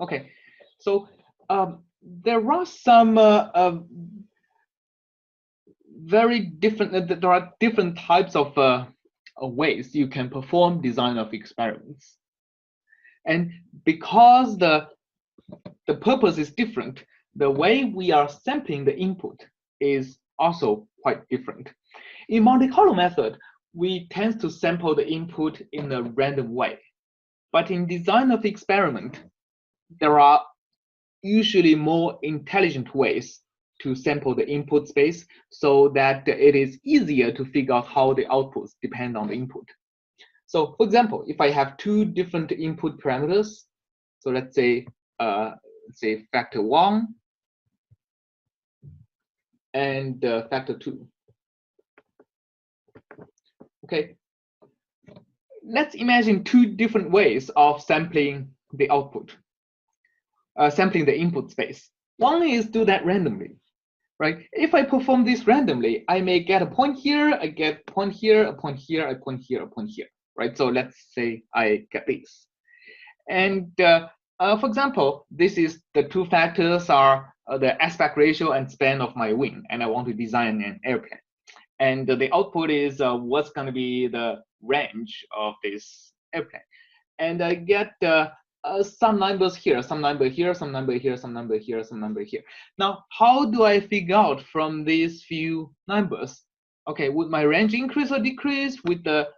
Okay, so there are some very different. There are different types of ways you can perform design of experiments, and because the purpose is different, the way we are sampling the input is also quite different. In Monte Carlo method, we tend to sample the input in a random way. But in design of experiment, there are usually more intelligent ways to sample the input space so that it is easier to figure out how the outputs depend on the input. So for example, if I have two different input parameters, so let's say factor 1 and factor 2. Okay, let's imagine two different ways of sampling the output, sampling the input space. One is do that randomly, right? If I perform this randomly, I may get a point here, I get a point here, a point here, a point here, a point here, right? So let's say I get this. And for example, this is the two factors are the aspect ratio and span of my wing, and I want to design an airplane. And the output is what's going to be the range of this airplane. And I get some numbers here, some number here, some number here, some number here, some number here. Now, how do I figure out from these few numbers? Okay, would my range increase or decrease with the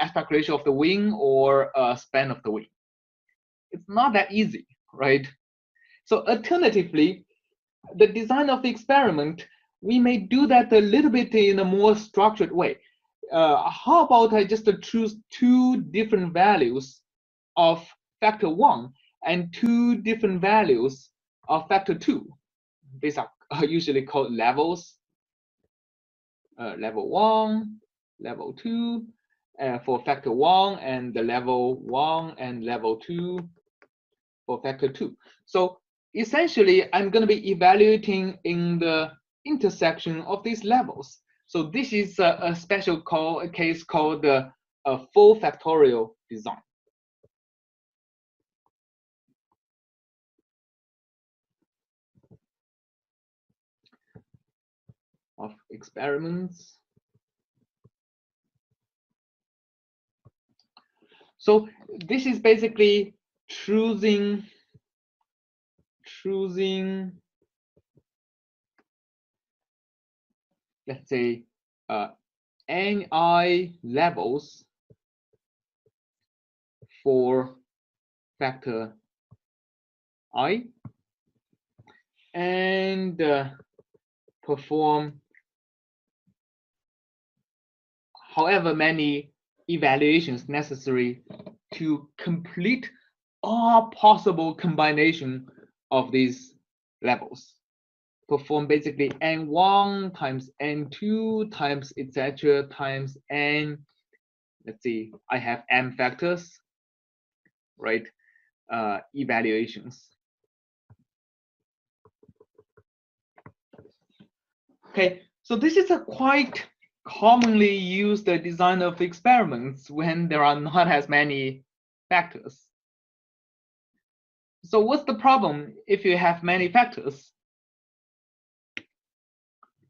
aspect ratio of the wing or span of the wing? It's not that easy, right? So alternatively, the design of the experiment, we may do that a little bit in a more structured way. How about I just choose two different values of factor 1 and two different values of factor 2. These are usually called levels. Level 1, level 2 for factor 1, and the level 1 and level 2 for factor 2. So essentially, I'm going to be evaluating in the intersection of these levels. So this is a special case called a full factorial design. Of experiments. So this is basically choosing let's say ni levels for factor I and perform however many evaluations necessary to complete all possible combination of these levels. Perform basically n1 times n2 times etc. times n. Let's see, I have m factors, right? Evaluations. Okay, so this is a quite commonly used design of experiments when there are not as many factors. So what's the problem if you have many factors?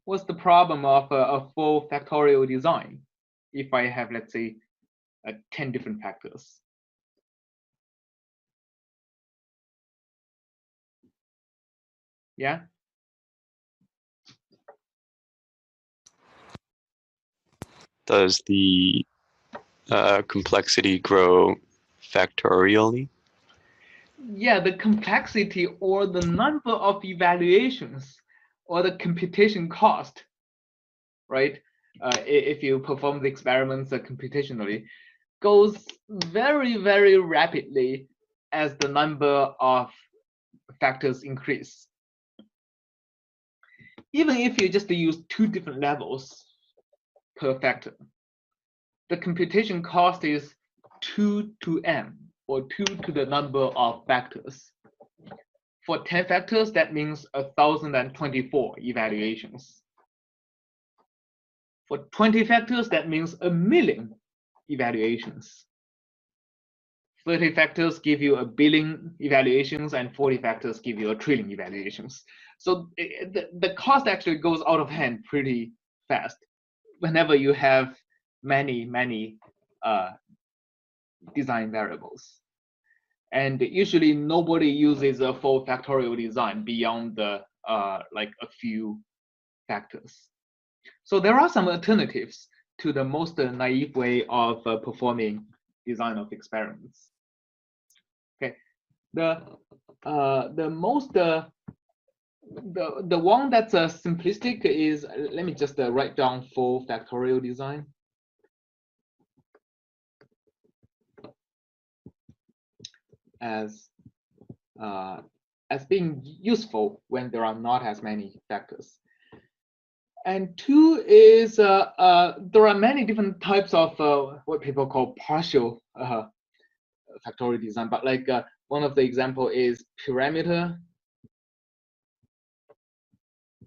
What's the problem of a full factorial design if I have, let's say, 10 different factors? Yeah? Does the complexity grow factorially? Yeah, the complexity or the number of evaluations or the computation cost, right? If you perform the experiments computationally, goes very, very rapidly as the number of factors increase. Even if you just use two different levels per factor, the computation cost is 2 to m, or 2 to the number of factors. For 10 factors, that means 1,024 evaluations. For 20 factors, that means 1,000,000 evaluations. 30 factors give you 1 billion evaluations, and 40 factors give you 1 trillion evaluations. So the cost actually goes out of hand pretty fast whenever you have many design variables. And usually nobody uses a full factorial design beyond the like a few factors. So there are some alternatives to the most naive way of performing design of experiments. Okay, the one that's simplistic is, let me just write down full factorial design. As being useful when there are not as many factors. And 2 is there are many different types of what people call partial factorial design, but like one of the example is parameter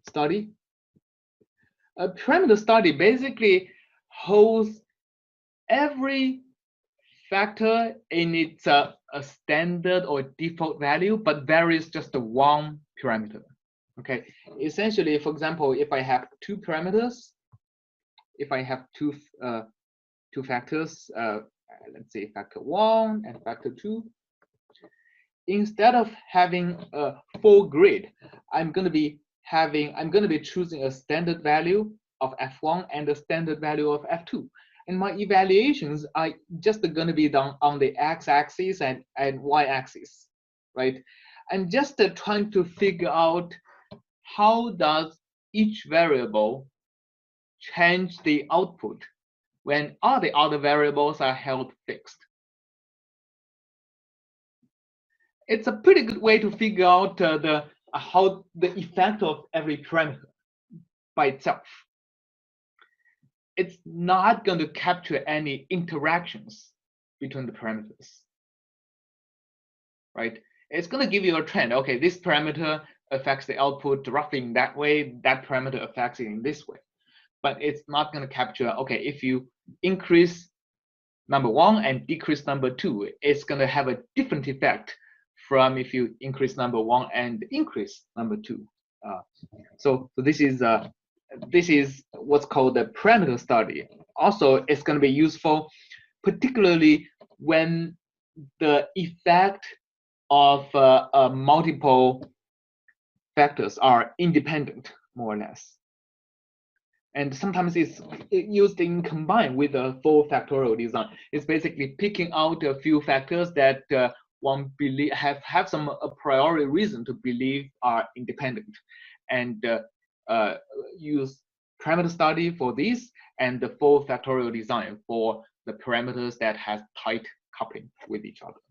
study. A parameter study basically holds every factor in its a standard or default value, but varies just one parameter. Okay, essentially, for example, if I have 2 parameters, if I have two factors, let's say factor 1 and factor 2, instead of having a full grid, I'm going to be choosing a standard value of f1 and a standard value of f2. And my evaluations are just going to be done on the x-axis and y-axis, right? I'm just trying to figure out how does each variable change the output when all the other variables are held fixed. It's a pretty good way to figure out how the effect of every parameter by itself. It's not going to capture any interactions between the parameters, right? It's going to give you a trend. Okay, this parameter affects the output roughly in that way, that parameter affects it in this way. But it's not going to capture, okay, if you increase number 1 and decrease number 2, it's going to have a different effect from if you increase number 1 and increase number 2. So this is what's called the parameter study. Also, it's going to be useful, particularly when the effect of multiple factors are independent, more or less. And sometimes it's used in combined with a full factorial design. It's basically picking out a few factors that one believe have some a priori reason to believe are independent, and use parameter study for this and the full factorial design for the parameters that has tight coupling with each other.